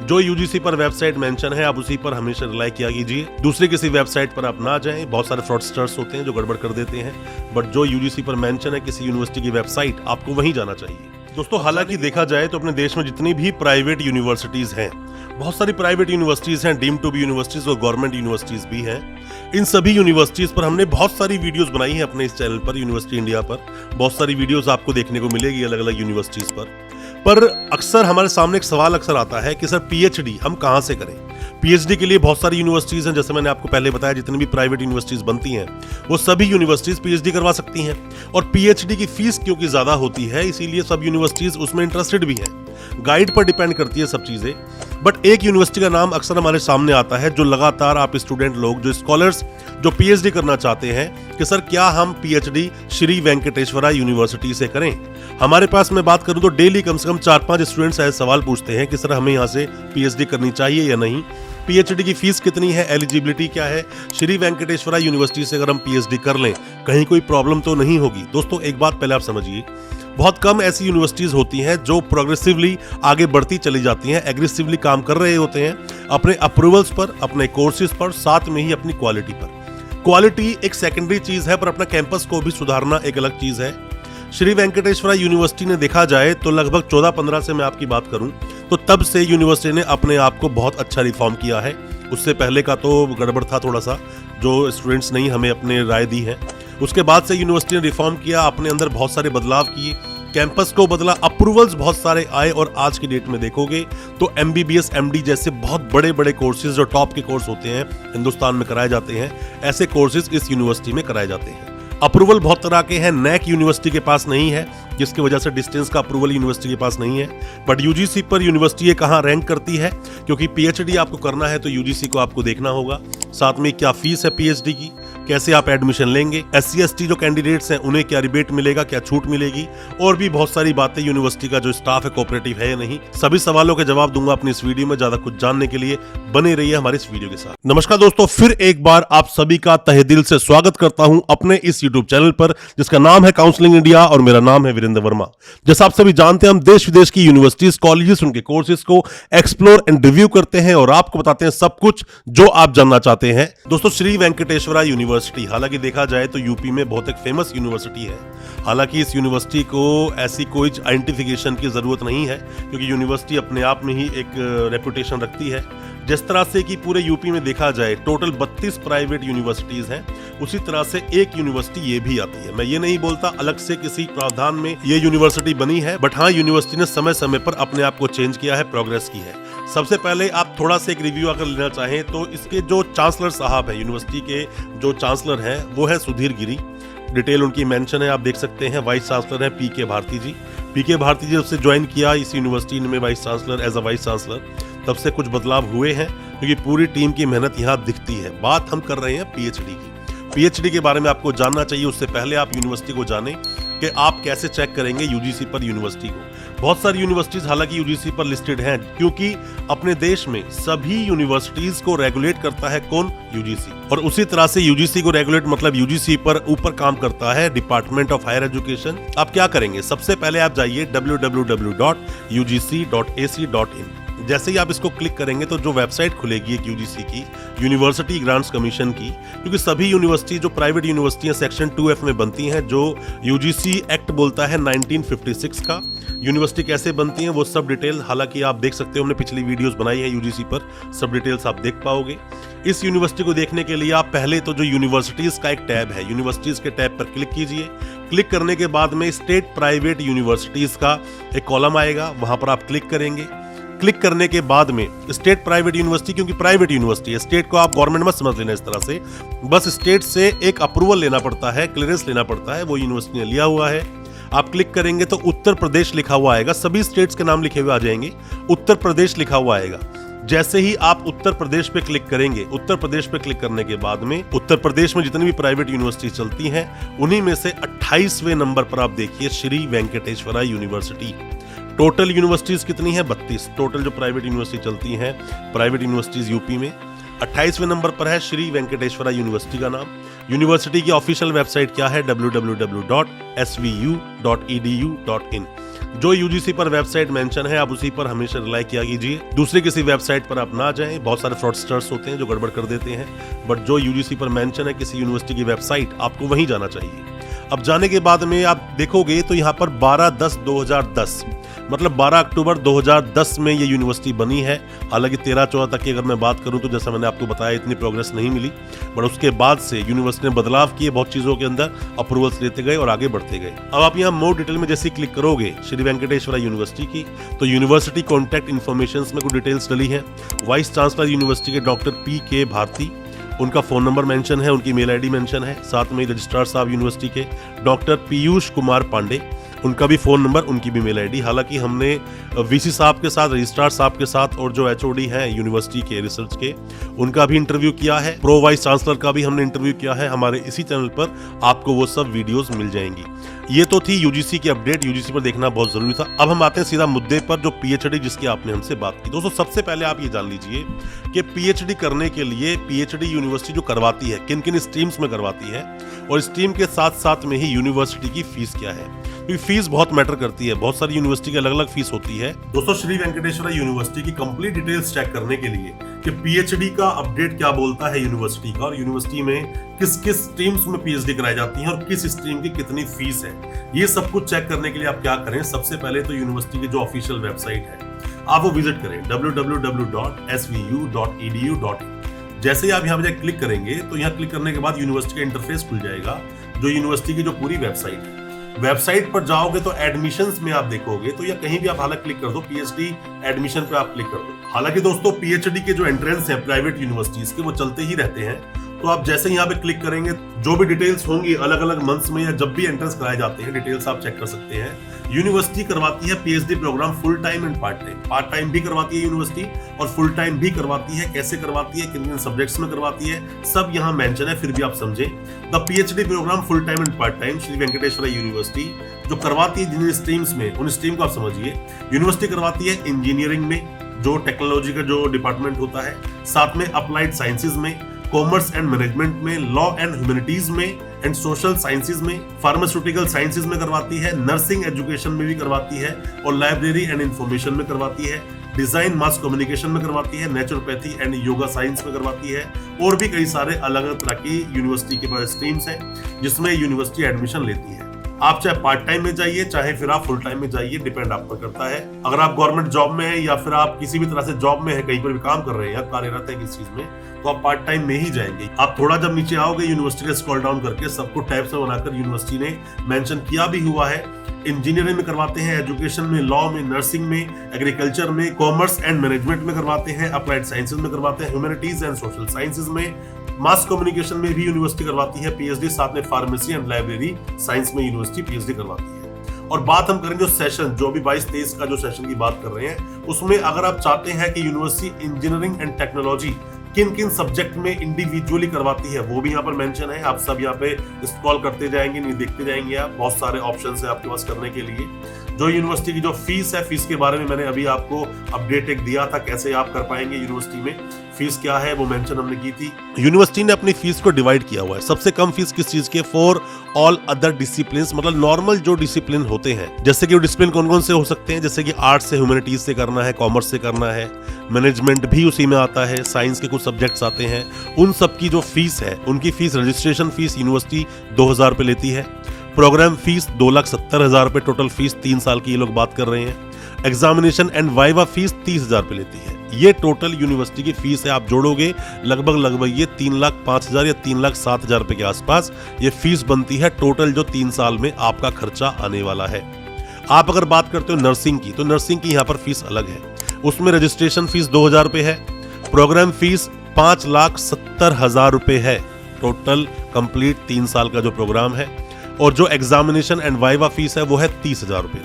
जो यूजीसी पर website mention है आप उसी पर हमेशा रिलाई किया कीजिए। दूसरी किसी वेबसाइट पर आप ना जाएं, बहुत सारे फ्रॉडस्टर्स होते हैं जो गड़बड़ कर देते हैं। बट जो यूजीसी पर मेंशन है किसी यूनिवर्सिटी की वेबसाइट, आपको वहीं जाना चाहिए। दोस्तों हालांकि देखा जाए तो अपने देश में जितनी भी प्राइवेट यूनिवर्सिटीज हैं, बहुत सारी प्राइवेट यूनिवर्सिटीज हैं, डीम्ड टू बी यूनिवर्सिटीज और गवर्नमेंट यूनिवर्सिटीज भी हैं। इन सभी यूनिवर्सिटीज पर हमने बहुत सारी वीडियोस बनाई हैं अपने इस चैनल पर, यूनिवर्सिटी इंडिया पर। बहुत सारी वीडियोस आपको देखने को मिलेगी अलग अलग यूनिवर्सिटीज पर अक्सर हमारे सामने एक सवाल अक्सर आता है कि सर पीएचडी हम कहां से करें। पीएचडी के लिए बहुत सारी यूनिवर्सिटीज हैं, जैसे मैंने आपको पहले बताया जितनी भी प्राइवेट यूनिवर्सिटीज बनती हैं वो सभी यूनिवर्सिटीज पीएचडी करवा सकती हैं। और पीएचडी की फीस क्योंकि ज्यादा होती है इसीलिए सब यूनिवर्सिटीज उसमें इंटरेस्टेड भी हैं। गाइड पर डिपेंड करती है सब चीजें। बट एक यूनिवर्सिटी का नाम अक्सर हमारे सामने आता है जो लगातार आप स्टूडेंट लोग, जो स्कॉलर्स जो पीएचडी करना चाहते हैं कि सर क्या हम पीएचडी श्री वेंकटेश्वरा यूनिवर्सिटी से करें। हमारे पास मैं बात करूं तो डेली कम से कम 4-5 स्टूडेंट्स ऐसे सवाल पूछते हैं कि सर हमें यहाँ से पीएचडी करनी चाहिए या नहीं, पीएचडी की फीस कितनी है, एलिजिबिलिटी क्या है, श्री वेंकटेश्वरा यूनिवर्सिटी से अगर हम पीएचडी कर लें कहीं कोई प्रॉब्लम तो नहीं होगी। दोस्तों एक बात पहले आप समझिए, बहुत कम ऐसी यूनिवर्सिटीज होती हैं जो प्रोग्रेसिवली आगे बढ़ती चली जाती हैं, एग्रेसिवली काम कर रहे होते हैं अपने अप्रूवल्स पर, अपने कोर्सेज पर, साथ में ही अपनी क्वालिटी पर। क्वालिटी एक सेकेंडरी चीज है पर अपना कैंपस को भी सुधारना एक अलग चीज है। श्री वेंकटेश्वरा यूनिवर्सिटी ने देखा जाए तो लगभग 14-15 से मैं आपकी बात करूं तो तब से यूनिवर्सिटी ने अपने आप को बहुत अच्छा रिफॉर्म किया है। उससे पहले का तो गड़बड़ था थोड़ा सा, जो स्टूडेंट्स नहीं हमें अपने राय दी है। उसके बाद से यूनिवर्सिटी ने रिफॉर्म किया, अपने अंदर बहुत सारे बदलाव किए, कैंपस को बदला, अप्रूवल्स बहुत सारे आए और आज की डेट में देखोगे तो एमबीबीएस एमडी जैसे बहुत बड़े बड़े कोर्सेज जो टॉप के कोर्स होते हैं हिंदुस्तान में कराए जाते हैं, ऐसे कोर्सेज इस यूनिवर्सिटी में कराए जाते हैं। अप्रूवल बहुत तरह के हैं, नैक यूनिवर्सिटी के पास नहीं है जिसकी वजह से डिस्टेंस का अप्रूवल यूनिवर्सिटी के पास नहीं है। बट यूजीसी पर यूनिवर्सिटी ये कहां रैंक करती है, क्योंकि पीएचडी आपको करना है तो यूजीसी को आपको देखना होगा, साथ में क्या फीस है पीएचडी की, कैसे आप एडमिशन लेंगे, एससी एसटी जो कैंडिडेट्स हैं उन्हें क्या रिबेट मिलेगा, क्या छूट मिलेगी, और भी बहुत सारी बातें। यूनिवर्सिटी का जो स्टाफ है कोऑपरेटिव है या नहीं, सभी सवालों के जवाब दूंगा अपनी इस वीडियो में। ज्यादा कुछ जानने के लिए बने रहिए हमारे इस वीडियो के साथ। नमस्कार दोस्तों, फिर एक बार आप सभी का तहे दिल से स्वागत करता हूं अपने इस यूट्यूब चैनल पर जिसका नाम है काउंसलिंग इंडिया और मेरा नाम है वीरेंद्र वर्मा। जैसा आप सभी जानते हैं हम देश विदेश की यूनिवर्सिटीज, कॉलेजेस, उनके कोर्सेज को एक्सप्लोर एंड रिव्यू करते हैं और आपको बताते हैं सब कुछ जो आप जानना चाहते हैं। दोस्तों श्री वेंकटेश्वरा यूनिवर्सिटी हालांकि देखा जाए तो यूपी में बहुत एक फेमस यूनिवर्सिटी है। हालांकि इस यूनिवर्सिटी को ऐसी कोई आइडेंटिफिकेशन की जरूरत नहीं है क्योंकि यूनिवर्सिटी अपने आप में ही एक रेपुटेशन रखती है। जिस तरह से कि पूरे यूपी में देखा जाए टोटल 32 प्राइवेट यूनिवर्सिटीज हैं, उसी तरह से एक यूनिवर्सिटी ये भी आती है। मैं ये नहीं बोलता अलग से किसी प्रावधान में ये यूनिवर्सिटी बनी है, बट हाँ यूनिवर्सिटी ने समय समय पर अपने आप को चेंज किया है, प्रोग्रेस की है। सबसे पहले आप थोड़ा सा एक रिव्यू अगर लेना चाहें तो इसके जो चांसलर साहब है, यूनिवर्सिटी के जो चांसलर हैं वो है सुधीर गिरी। डिटेल उनकी मेंशन है, आप देख सकते हैं। वाइस चांसलर है पीके भारती जी। पीके भारती जी उससे ज्वाइन किया इस यूनिवर्सिटी में vice chancellor, as a vice chancellor, तब से कुछ बदलाव हुए हैं क्योंकि पूरी टीम की मेहनत यहाँ दिखती है। बात हम कर रहे हैं पीएचडी की। पीएचडी के बारे में आपको जानना चाहिए, उससे पहले आप यूनिवर्सिटी को जानें कि आप कैसे चेक करेंगे यूजीसी पर यूनिवर्सिटी को। बहुत सारी यूनिवर्सिटीज हालांकि यूजीसी पर लिस्टेड हैं क्योंकि अपने देश में सभी यूनिवर्सिटीज को रेगुलेट करता है कौन, यूजीसी। और उसी तरह से यूजीसी को रेगुलेट मतलब यूजीसी पर ऊपर काम करता है डिपार्टमेंट ऑफ हायर एजुकेशन। आप क्या करेंगे, सबसे पहले आप जाइए www.ugc.ac.in। जैसे ही आप इसको क्लिक करेंगे तो जो वेबसाइट खुलेगी एक यूजीसी की, यूनिवर्सिटी ग्रांट्स कमीशन की, क्योंकि सभी यूनिवर्सिटी जो प्राइवेट यूनिवर्सिटियां सेक्शन 2F में बनती हैं, जो यूजीसी एक्ट बोलता है 1956 का। यूनिवर्सिटी कैसे बनती हैं वो सब डिटेल हालांकि आप देख सकते हो, हमने पिछली वीडियोस बनाई है यूजीसी पर, सब डिटेल्स आप देख पाओगे। इस यूनिवर्सिटी को देखने के लिए आप पहले तो जो यूनिवर्सिटीज का एक टैब है, यूनिवर्सिटीज के टैब पर क्लिक कीजिए। क्लिक करने के बाद में स्टेट प्राइवेट यूनिवर्सिटीज का एक कॉलम आएगा, वहां पर आप क्लिक करेंगे। क्लिक करने के बाद में स्टेट प्राइवेट यूनिवर्सिटी, क्योंकि प्राइवेट यूनिवर्सिटी है, स्टेट को आप गवर्नमेंट मत समझ लेना इस तरह से, बस स्टेट से एक अप्रूवल लेना पड़ता है, क्लियरेंस लेना पड़ता है, वो यूनिवर्सिटी ने लिया हुआ है। आप क्लिक करेंगे तो उत्तर प्रदेश लिखा हुआ आएगा, सभी स्टेट्स के नाम लिखे हुए आ जाएंगे, उत्तर प्रदेश लिखा हुआ आएगा। जैसे ही आप उत्तर प्रदेश पे क्लिक करेंगे, उत्तर प्रदेश पे क्लिक करने के बाद में उत्तर प्रदेश में जितनी भी प्राइवेट यूनिवर्सिटी चलती हैं उन्हीं में से 28वें नंबर पर आप देखिए Shri Venkateswara university. Total universities कितनी है, 32 टोटल जो प्राइवेट यूनिवर्सिटी चलती हैं, प्राइवेट यूनिवर्सिटीज यूपी में 28वें नंबर पर है श्री वेंकटेश्वरा यूनिवर्सिटी का नाम। यूनिवर्सिटी की ऑफिशियल वेबसाइट क्या है, www.svu.edu.in। जो यूजीसी पर वेबसाइट मेंशन है आप उसी पर हमेशा रिलाई किया कीजिए। दूसरे किसी वेबसाइट पर आप ना जाएं, बहुत सारे फ्रॉडस्टर्स होते हैं जो गड़बड़ कर देते हैं। बट जो यूजीसी पर मेंशन है किसी यूनिवर्सिटी की वेबसाइट, आपको वहीं जाना चाहिए। अब जाने के बाद में आप देखोगे तो यहाँ पर 12/10/2010 मतलब 12 अक्टूबर 2010 में ये यूनिवर्सिटी बनी है। हालांकि 13-14 तक की अगर मैं बात करूं तो जैसा मैंने आपको बताया इतनी प्रोग्रेस नहीं मिली, बट उसके बाद से यूनिवर्सिटी ने बदलाव किए बहुत चीज़ों के अंदर, अप्रूवल्स लेते गए और आगे बढ़ते गए। अब आप यहाँ मोर डिटेल में जैसे क्लिक करोगे श्री वेंकटेश्वरा यूनिवर्सिटी की, तो यूनिवर्सिटी कॉन्टैक्ट इन्फॉर्मेशन में कुछ डिटेल्स डली है। वाइस चांसलर यूनिवर्सिटी के डॉक्टर PK भारती, उनका फोन नंबर मेंशन है, उनकी मेल आईडी मेंशन है। साथ में रजिस्ट्रार साहब यूनिवर्सिटी के डॉक्टर पीयूष कुमार पांडे, उनका भी फोन नंबर, उनकी भी मेल आईडी। हालांकि हमने VC साहब के साथ, रजिस्ट्रार साहब के साथ और जो HOD हैं यूनिवर्सिटी के रिसर्च के, उनका भी इंटरव्यू किया है। प्रो वाइस चांसलर का भी हमने इंटरव्यू किया है। हमारे इसी चैनल पर आपको वो सब वीडियोस मिल जाएंगी। ये तो थी यूजीसी की अपडेट, यूजीसी पर देखना बहुत जरूरी था। अब हम आते हैं सीधा मुद्दे पर, जो PhD जिसकी आपने हमसे बात की। दोस्तों सबसे पहले आप ये जान लीजिए कि PhD करने के लिए PhD यूनिवर्सिटी जो करवाती है, किन किन स्ट्रीम्स में करवाती है, और स्ट्रीम के साथ साथ में ही यूनिवर्सिटी की फीस क्या है, क्योंकि फीस बहुत मैटर करती है। बहुत सारी यूनिवर्सिटी की अलग अलग फीस होती है। दोस्तों श्री वेंकटेश्वरा यूनिवर्सिटी की कंप्लीट डिटेल्स चेक करने के लिए कि PhD का अपडेट क्या बोलता है यूनिवर्सिटी का, और यूनिवर्सिटी में किस किस स्ट्रीम्स में PhD कराई जाती है और किस स्ट्रीम की कितनी फीस है, ये सब कुछ चेक करने के लिए आप क्या करें, सबसे पहले तो यूनिवर्सिटी की जो ऑफिशियल वेबसाइट है आप वो विजिट करें, www.svu.edu.in। जैसे ही आप यहाँ पे क्लिक करेंगे तो यहाँ क्लिक करने के बाद यूनिवर्सिटी का इंटरफेस खुल जाएगा, जो यूनिवर्सिटी की जो पूरी वेबसाइट है। वेबसाइट पर जाओगे तो एडमिशंस में आप देखोगे तो या कहीं भी आप हालांकि क्लिक कर दो, PhD एडमिशन पे आप क्लिक कर दो। हालांकि दोस्तों PhD के जो एंट्रेंस हैं प्राइवेट यूनिवर्सिटीज के, वो चलते ही रहते हैं। तो आप जैसे यहाँ पे क्लिक करेंगे, जो भी डिटेल्स होंगी अलग अलग मंथ्स में या जब भी एंट्रेंस कराए जाते हैं, डिटेल्स आप चेक कर सकते हैं। यूनिवर्सिटी करवाती है PhD programme full time and part time. Part time भी करवाती है यूनिवर्सिटी और फुल टाइम भी करवाती है। कैसे करवाती है, किन किन सब्जेक्ट्स में करवाती है, सब यहाँ मेंशन है, फिर भी आप समझे। The PhD programme full time and part time Shri Venkateswara university जो करवाती है जिन स्ट्रीम्स में, उन स्ट्रीम को आप समझिए। यूनिवर्सिटी करवाती है इंजीनियरिंग में, जो टेक्नोलॉजी का जो डिपार्टमेंट होता है, साथ में अप्लाइड साइंसेज में, कॉमर्स एंड मैनेजमेंट में, लॉ एंड ह्यूमैनिटीज में एंड सोशल साइंसेज में, फार्मास्यूटिकल साइंसेज में करवाती है, नर्सिंग एजुकेशन में भी करवाती है, और लाइब्रेरी एंड इंफॉर्मेशन में करवाती है, डिजाइन मास कम्युनिकेशन में करवाती है, नेचुरोपैथी एंड योगा साइंस में करवाती है, और भी कई सारे अलग अलग तरह की यूनिवर्सिटी के पास स्ट्रीम्स हैं जिसमें यूनिवर्सिटी एडमिशन लेती है। आप चाहे पार्ट टाइम में जाइए, चाहे फिर आप फुल टाइम में जाइए, डिपेंड आप पर करता है। अगर आप गवर्नमेंट जॉब में है या फिर आप किसी भी तरह से जॉब में है, कहीं पर भी काम कर रहे हैं या कार्यरत है किसी चीज में, तो आप पार्ट टाइम में ही जाएंगे। आप थोड़ा जब नीचे आओगे यूनिवर्सिटी का स्क्रॉल डाउन करके, सबको टैब से बनाकर यूनिवर्सिटी ने मेंशन किया भी हुआ है। इंजीनियरिंग में करवाते हैं, एजुकेशन में, लॉ में, नर्सिंग में, एग्रीकल्चर में, कॉमर्स एंड मैनेजमेंट में करवाते हैं, अप्लाइड साइंसेज में करवाते हैं, ह्यूमैनिटीज एंड सोशल साइंसेज में, मास कम्युनिकेशन में भी यूनिवर्सिटी करवाती है PhD, साथ में फार्मेसी एंड लाइब्रेरी साइंस में यूनिवर्सिटी PhD करवाती है। और बात हम करें जो सेशन, जो भी 22-23 का जो सेशन की बात कर रहे हैं, उसमें अगर आप चाहते हैं कि यूनिवर्सिटी इंजीनियरिंग एंड टेक्नोलॉजी किन किन सब्जेक्ट में इंडिविजुअली करवाती है, वो भी यहाँ पर मेंशन है। आप सब यहाँ पे स्क्रॉल करते जाएंगे, नहीं देखते जाएंगे आप, बहुत सारे ऑप्शंस है आपके पास करने के लिए। जो यूनिवर्सिटी की जो फीस है, फीस के बारे में मैंने अभी आपको अपडेट एक दिया था, कैसे आप कर पाएंगे यूनिवर्सिटी में, फीस क्या है वो मेंशन हमने की थी। यूनिवर्सिटी ने अपनी फीस को डिवाइड किया हुआ है। सबसे कम फीस किस चीज के, फॉर ऑल अदर डिसिप्लिन, मतलब नॉर्मल जो डिसिप्लिन होते हैं। जैसे कि वो डिसिप्लिन कौन कौन से हो सकते हैं, जैसे कि आर्ट्स से, ह्यूमैनिटीज से करना है, कॉमर्स से करना है, मैनेजमेंट भी उसी में आता है, साइंस के कुछ सब्जेक्ट्स आते हैं, उन सब की जो फीस है, उनकी फीस, रजिस्ट्रेशन फीस यूनिवर्सिटी 2000 रुपए लेती है। प्रोग्राम फीस 2,70,000 रुपए, टोटल फीस 3 साल की ये लोग बात कर रहे हैं। एग्जामिनेशन एंड वाइवा फीस 30,000 रुपए लेती है। ये टोटल यूनिवर्सिटी की फीस है। आप जोड़ोगे लगभग ये 3,05,000 या 3,07,000 रुपए के आसपास ये फीस बनती है टोटल, जो 3 साल में आपका खर्चा आने वाला है। आप अगर बात करते हो नर्सिंग की, तो नर्सिंग की यहाँ पर फीस अलग है। उसमें रजिस्ट्रेशन फीस 2,000 रुपए है, प्रोग्राम फीस 5,70,000 रुपए है, टोटल कंप्लीट 3 साल का जो प्रोग्राम है। और जो एग्जामिनेशन एंड वाइवा फीस है वो है 30,000 रुपए।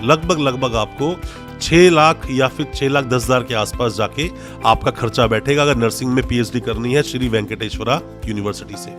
लगभग आपको 6 लाख या फिर 6,10,000 के आसपास जाके आपका खर्चा बैठेगा अगर नर्सिंग में PhD करनी है श्री वेंकटेश्वरा यूनिवर्सिटी से।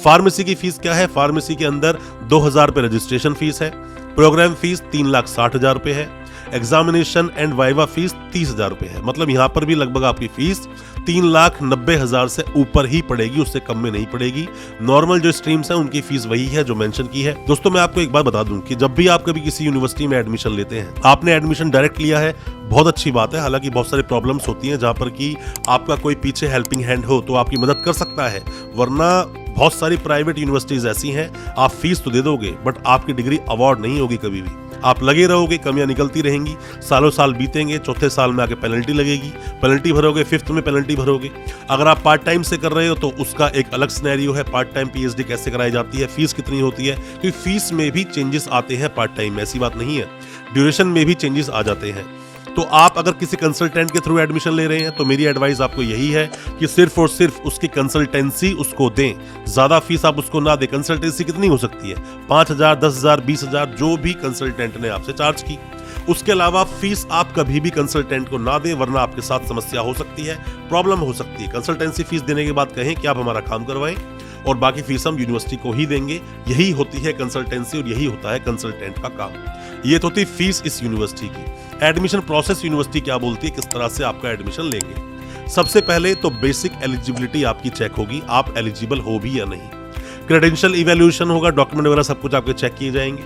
फार्मेसी की फीस क्या है, फार्मेसी के अंदर 2,000 रुपए रजिस्ट्रेशन फीस है, प्रोग्राम फीस 3,60,000 रुपए है, एग्जामिनेशन एंड वाइवा फीस 30,000 रुपए है। मतलब यहाँ पर भी लगभग आपकी फीस 3,90,000 से ऊपर ही पड़ेगी, उससे कम में नहीं पड़ेगी। नॉर्मल जो स्ट्रीम्स हैं उनकी फीस वही है जो मेंशन की है। दोस्तों मैं आपको एक बात बता दूं कि जब भी आप कभी किसी यूनिवर्सिटी में एडमिशन लेते हैं, आपने एडमिशन डायरेक्ट लिया है, बहुत अच्छी बात है। हालांकि बहुत सारी प्रॉब्लम्स होती हैं जहां पर कि आपका कोई पीछे हेल्पिंग हैंड हो तो आपकी मदद कर सकता है, वरना बहुत सारी प्राइवेट यूनिवर्सिटीज ऐसी हैं, आप फीस तो दे दोगे बट आपकी डिग्री अवार्ड नहीं होगी कभी भी। आप लगे रहोगे, कमियां निकलती रहेंगी, सालों साल बीतेंगे, चौथे साल में आके पेनल्टी लगेगी, पेनल्टी भरोगे, फिफ्थ में पेनल्टी भरोगे। अगर आप पार्ट टाइम से कर रहे हो तो उसका एक अलग सिनेरियो है, पार्ट टाइम पीएचडी कैसे कराई जाती है, फीस कितनी होती है, क्योंकि फीस में भी चेंजेस आते हैं पार्ट टाइम में, ऐसी बात नहीं है, ड्यूरेशन में भी चेंजेस आ जाते हैं। तो आप अगर किसी कंसल्टेंट के थ्रू एडमिशन ले रहे हैं तो मेरी एडवाइस आपको यही है कि सिर्फ और सिर्फ उसकी कंसल्टेंसी उसको दें, ज्यादा फीस आप उसको ना दें। कंसल्टेंसी कितनी हो सकती है, 5,000, 10,000, 20,000, जो भी कंसल्टेंट ने आपसे चार्ज की। उसके अलावा फीस आप कभी भी कंसल्टेंट को ना दें, वरना आपके साथ समस्या हो सकती है, प्रॉब्लम हो सकती है। कंसल्टेंसी फीस देने के बाद कहें कि आप हमारा काम करवाएं और बाकी फीस हम यूनिवर्सिटी को ही देंगे। यही होती है कंसल्टेंसी और यही होता है कंसल्टेंट का काम। ये तो थी फीस इस यूनिवर्सिटी की। एडमिशन प्रोसेस यूनिवर्सिटी क्या बोलती है, किस तरह से आपका एडमिशन लेंगे। सबसे पहले तो बेसिक एलिजिबिलिटी आपकी चेक होगी, आप एलिजिबल हो भी या नहीं। क्रेडेंशियल इवैल्यूएशन होगा, डॉक्यूमेंट वगैरह सब कुछ आपके चेक किए जाएंगे।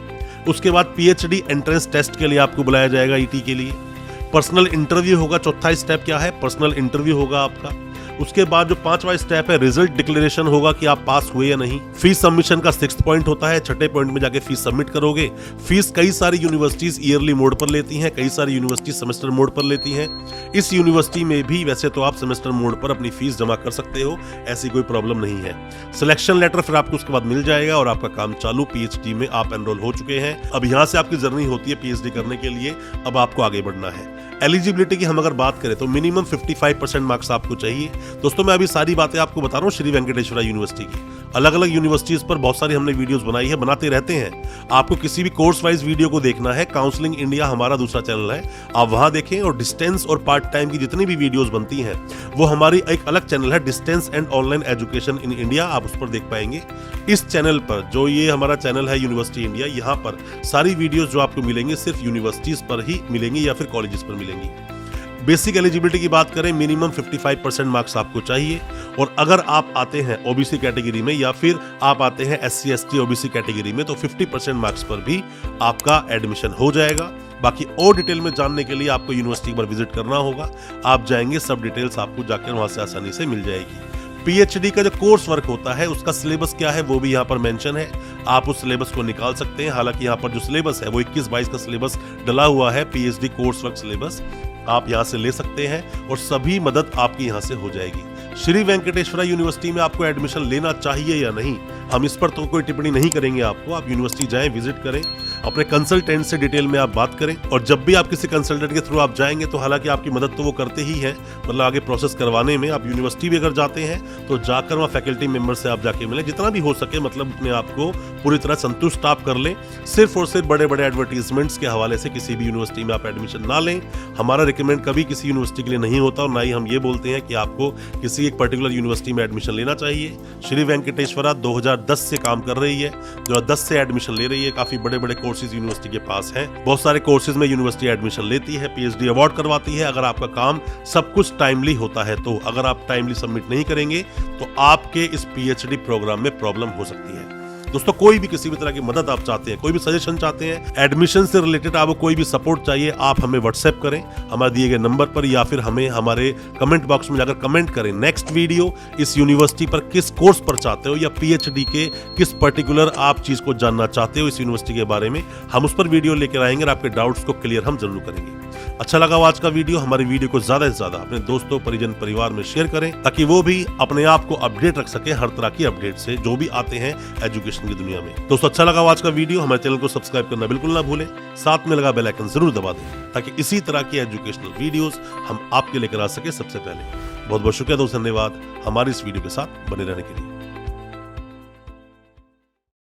उसके बाद पीएचडी एंट्रेंस टेस्ट के लिए आपको बुलाया जाएगा ईटी के लिए। पर्सनल इंटरव्यू होगा, चौथा स्टेप क्या है, पर्सनल इंटरव्यू होगा आपका। उसके बाद जो 5वां स्टेप है, रिजल्ट डिक्लेरेशन होगा कि आप पास हुए या नहीं। फीस सबमिशन का 6th पॉइंट होता है, 6ठे पॉइंट में जाके फीस सबमिट करोगे। फीस कई सारी यूनिवर्सिटीज ईयरली मोड पर लेती हैं, कई सारी यूनिवर्सिटी सेमेस्टर मोड पर लेती हैं। इस यूनिवर्सिटी में भी वैसे तो आप सेमेस्टर मोड पर अपनी फीस जमा कर सकते हो, ऐसी कोई प्रॉब्लम नहीं है। सिलेक्शन लेटर फिर आपको उसके बाद मिल जाएगा और आपका काम चालू, पीएचडी में आप एनरोल हो चुके हैं। अब यहाँ से आपकी जर्नी होती है पीएचडी करने के लिए, अब आपको आगे बढ़ना है। एलिजिबिलिटी की हम अगर बात करें तो मिनिमम 55% मार्क्स आपको चाहिए। दोस्तों मैं अभी सारी बातें आपको बता रहा हूँ श्री वेंकटेश्वरा यूनिवर्सिटी की। अलग अलग यूनिवर्सिटीज पर बहुत सारी हमने वीडियोस बनाई है, बनाते रहते हैं। आपको किसी भी कोर्स वाइज वीडियो को देखना है, काउंसलिंग इंडिया हमारा दूसरा चैनल है, आप वहां देखें। और डिस्टेंस और पार्ट टाइम की जितनी भी वीडियोस बनती हैं वो हमारी एक अलग चैनल है, distance and online education in India, आप उस पर देख पाएंगे। इस चैनल पर जो ये हमारा चैनल है यूनिवर्सिटी इंडिया, यहाँ पर सारी वीडियोज जो आपको मिलेंगे सिर्फ यूनिवर्सिटीज पर ही मिलेंगी या फिर कॉलेजेस पर मिलेंगी। बेसिक एलिजिबिलिटी की बात करें, मिनिमम 55% मार्क्स आपको चाहिए। और अगर आप आते हैं ओबीसी कैटेगरी में या फिर आप आते हैं एससी एसटी ओबीसी कैटेगरी में तो 50% मार्क्स पर भी आपका एडमिशन हो जाएगा। बाकी और डिटेल में जानने के लिए आपको यूनिवर्सिटी पर विजिट करना होगा, आप जाएंगे, सब डिटेल्स आपको जाकर वहां से आसानी से मिल जाएगी। पीएचडी का जो कोर्स वर्क होता है उसका सिलेबस क्या है वो भी यहाँ पर मेंशन है, आप उस सिलेबस को निकाल सकते हैं। हालांकि यहाँ पर जो सिलेबस है वो 21-22 का सिलेबस डला हुआ है, पीएचडी कोर्स वर्क सिलेबस आप यहाँ से ले सकते हैं और सभी मदद आपकी यहाँ से हो जाएगी। श्री वेंकटेश्वरा यूनिवर्सिटी में आपको एडमिशन लेना चाहिए या नहीं, हम इस पर तो कोई टिप्पणी नहीं करेंगे आपको। आप यूनिवर्सिटी जाएं, विजिट करें, अपने कंसल्टेंट से डिटेल में आप बात करें। और जब भी आप किसी कंसल्टेंट के थ्रू आप जाएंगे तो हालांकि आपकी मदद तो वो करते ही हैं, मतलब आगे प्रोसेस करवाने में। आप यूनिवर्सिटी भी अगर जाते हैं तो जाकर वहाँ फैकल्टी मेंबर से आप जाके मिलें, जितना भी हो सके, मतलब अपने आप को पूरी तरह संतुष्ट आप कर लें। सिर्फ और सिर्फ बड़े बड़े एडवर्टीजमेंट्स के हवाले से किसी भी यूनिवर्सिटी में आप एडमिशन ना लें। हमारा रिकमेंड कभी किसी यूनिवर्सिटी के लिए नहीं होता और ना ही हम ये बोलते हैं कि आपको किसी एक पर्टिकुलर यूनिवर्सिटी में एडमिशन लेना चाहिए। श्री वेंकटेश्वरा 2010 से काम कर रही है, 2010 से एडमिशन ले रही है। काफी बड़े बड़े कोर्सेज यूनिवर्सिटी के पास हैं, बहुत सारे कोर्सेज में यूनिवर्सिटी एडमिशन लेती है, पीएचडी अवार्ड करवाती है। अगर आपका काम सब कुछ टाइमली होता है तो, अगर आप टाइमली सबमिट नहीं करेंगे तो आपके इस पीएचडी प्रोग्राम में प्रॉब्लम हो सकती है। दोस्तों कोई भी किसी भी तरह की मदद आप चाहते हैं, कोई भी सजेशन चाहते हैं, एडमिशन से रिलेटेड आपको कोई भी सपोर्ट चाहिए, आप हमें व्हाट्सएप करें हमारे दिए गए नंबर पर, या फिर हमें हमारे कमेंट बॉक्स में जाकर कमेंट करें नेक्स्ट वीडियो इस यूनिवर्सिटी पर किस कोर्स पर चाहते हो, या पीएचडी के किस पर्टिकुलर आप चीज को जानना चाहते हो इस यूनिवर्सिटी के बारे में, हम उस पर वीडियो लेकर आएंगे और आपके डाउट्स को क्लियर हम जरूर करेंगे। अच्छा लगा आज का वीडियो, हमारी वीडियो को ज्यादा से ज्यादा अपने दोस्तों परिजन परिवार में शेयर करें ताकि वो भी अपने आप को अपडेट रख सके हर तरह की अपडेट से जो भी आते हैं एजुकेशन की दुनिया में। दोस्तों अच्छा लगा आज का वीडियो, हमारे चैनल को सब्सक्राइब करना बिल्कुल ना भूलें, साथ में लगा बेल आइकन जरूर दबा दें ताकि इसी तरह की एजुकेशनल वीडियोस हम आपके लेकर आ सके सबसे पहले। बहुत बहुत शुक्रिया दोस्तों, धन्यवाद हमारी इस वीडियो के साथ बने रहने के लिए।